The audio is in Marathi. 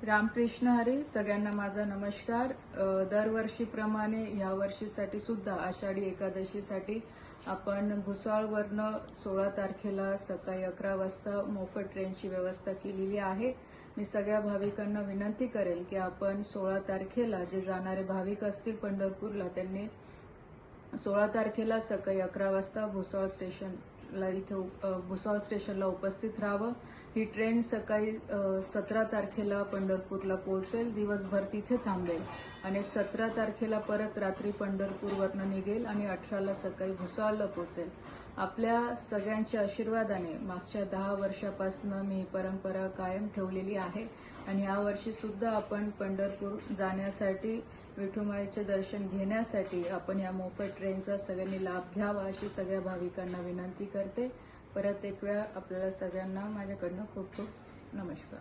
रामकृष्ण हरी. सगळ्यांना माझा नमस्कार. दरवर्षीप्रमाणे या वर्षीसाठी सुद्धा आषाढी एकादशीसाठी आपण भुसावळवरनं 16 तारखेला सकाळी 11 वाजता मोफत ट्रेनची व्यवस्था केलेली आहे. मी सगळ्या भाविकांना विनंती करेल की आपण 16 तारखेला जे जाणारे भाविक असतील पंढरपूरला त्यांनी 16 तारखेला सकाळी 11 वाजता भुसावळ स्टेशनला उपस्थित राहावं. ही ट्रेन सकाळी 17 तारखेला पंढरपूरला पोहोचेल, दिवसभर तिथे थांबेल आणि 17 तारखेला परत रात्री पंढरपूरवरनं निघेल आणि 18ला सकाळी भुसावळला पोहोचेल. आपल्या सगळ्यांच्या आशीर्वादाने मागच्या 10 वर्षापासून मी ही परंपरा कायम ठेवलेली आहे आणि या वर्षी सुद्धा आपण पंढरपूर जाण्यासाठी विठुमाईचे दर्शन घेण्यासाठी आपण या मोफत ट्रेनचा सगळ्यांनी लाभ घ्यावा अशी सगळ्या भाविकांना विनंती करते. परत एक वेळा आपल्याला सगळ्यांना माझ्याकडनं खूप खूप नमस्कार.